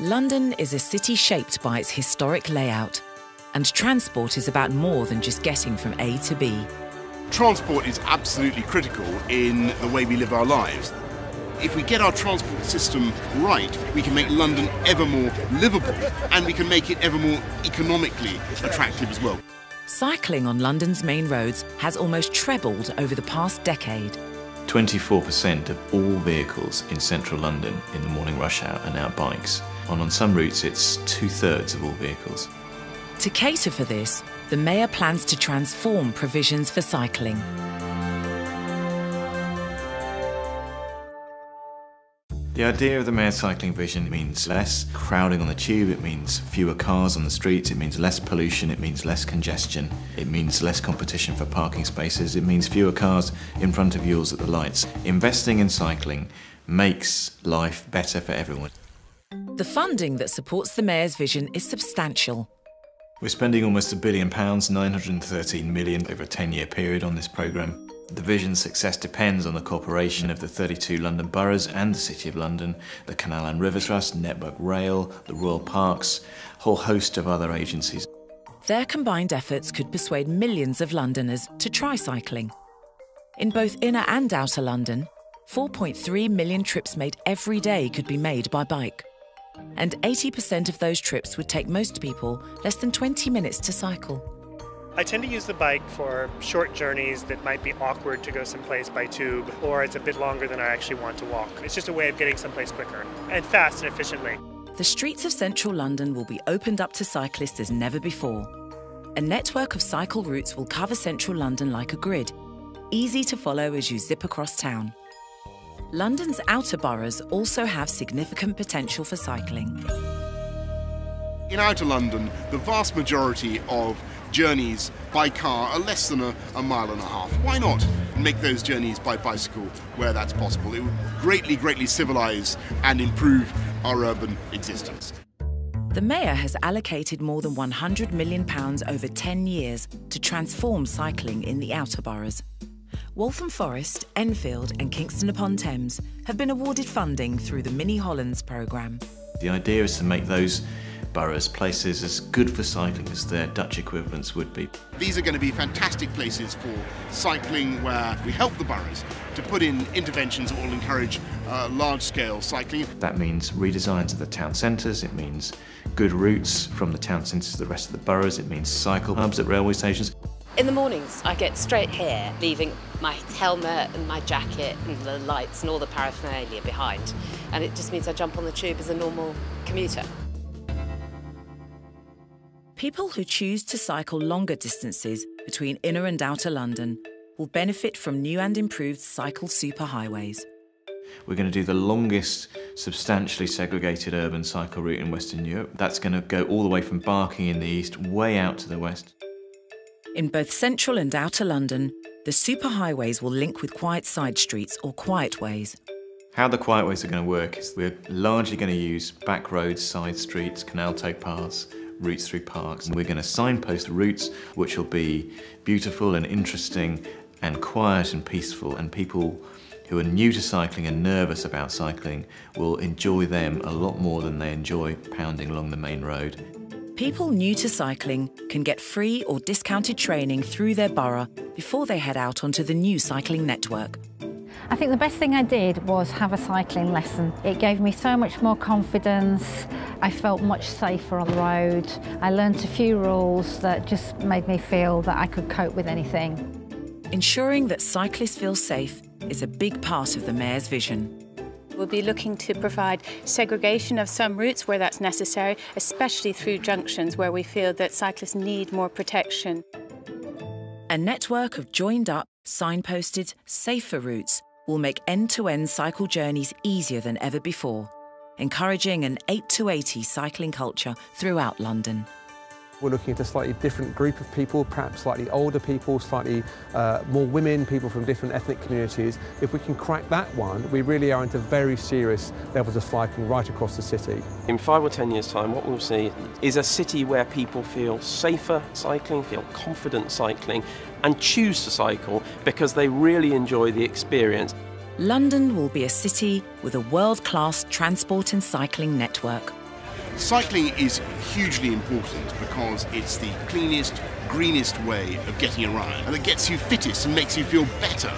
London is a city shaped by its historic layout, and transport is about more than just getting from A to B. Transport is absolutely critical in the way we live our lives. If we get our transport system right, we can make London ever more livable, and we can make it ever more economically attractive as well. Cycling on London's main roads has almost trebled over the past decade. 24% of all vehicles in central London in the morning rush hour are now bikes. On some routes it's 2/3 of all vehicles. To cater for this, the Mayor plans to transform provisions for cycling. The idea of the Mayor's cycling vision means less crowding on the tube, it means fewer cars on the streets, it means less pollution, it means less congestion, it means less competition for parking spaces, it means fewer cars in front of yours at the lights. Investing in cycling makes life better for everyone. The funding that supports the Mayor's vision is substantial. We're spending almost £1 billion, 913 million over a 10-year period on this programme. The vision's success depends on the cooperation of the 32 London boroughs and the City of London, the Canal and River Trust, Network Rail, the Royal Parks, a whole host of other agencies. Their combined efforts could persuade millions of Londoners to try cycling. In both inner and outer London, 4.3 million trips made every day could be made by bike. And 80% of those trips would take most people less than 20 minutes to cycle. I tend to use the bike for short journeys that might be awkward to go someplace by tube, or it's a bit longer than I actually want to walk. It's just a way of getting someplace quicker and fast and efficiently. The streets of central London will be opened up to cyclists as never before. A network of cycle routes will cover central London like a grid, easy to follow as you zip across town. London's outer boroughs also have significant potential for cycling. In outer London, the vast majority of journeys by car are less than a mile and a half. Why not make those journeys by bicycle where that's possible? It would greatly, greatly civilise and improve our urban existence. The Mayor has allocated more than £100 million over 10 years to transform cycling in the outer boroughs. Waltham Forest, Enfield and Kingston-upon-Thames have been awarded funding through the Mini Hollands programme. The idea is to make those boroughs places as good for cycling as their Dutch equivalents would be. These are going to be fantastic places for cycling, where we help the boroughs to put in interventions that will encourage large-scale cycling. That means redesigns of the town centres, it means good routes from the town centres to the rest of the boroughs, it means cycle hubs at railway stations. In the mornings, I get straight here, leaving my helmet and my jacket and the lights and all the paraphernalia behind. And it just means I jump on the tube as a normal commuter. People who choose to cycle longer distances between inner and outer London will benefit from new and improved cycle superhighways. We're going to do the longest substantially segregated urban cycle route in Western Europe. That's going to go all the way from Barking in the east, way out to the west. In both central and outer London, the superhighways will link with quiet side streets or quiet ways. How the quiet ways are going to work is we're largely going to use back roads, side streets, canal towpaths, routes through parks. And we're going to signpost routes which will be beautiful and interesting and quiet and peaceful, and people who are new to cycling and nervous about cycling will enjoy them a lot more than they enjoy pounding along the main road. People new to cycling can get free or discounted training through their borough before they head out onto the new cycling network. I think the best thing I did was have a cycling lesson. It gave me so much more confidence. I felt much safer on the road. I learnt a few rules that just made me feel that I could cope with anything. Ensuring that cyclists feel safe is a big part of the Mayor's vision. We'll be looking to provide segregation of some routes where that's necessary, especially through junctions where we feel that cyclists need more protection. A network of joined-up, signposted, safer routes will make end-to-end cycle journeys easier than ever before, encouraging an 8 to 80 cycling culture throughout London. We're looking at a slightly different group of people, perhaps slightly older people, slightly more women, people from different ethnic communities. If we can crack that one, we really are into very serious levels of cycling right across the city. In 5 or 10 years' time, what we'll see is a city where people feel safer cycling, feel confident cycling, and choose to cycle because they really enjoy the experience. London will be a city with a world-class transport and cycling network. Cycling is hugely important because it's the cleanest, greenest way of getting around, and it gets you fittest and makes you feel better.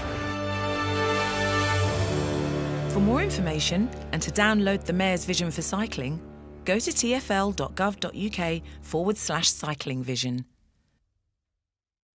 For more information and to download the Mayor's Vision for Cycling, go to tfl.gov.uk/cycling vision.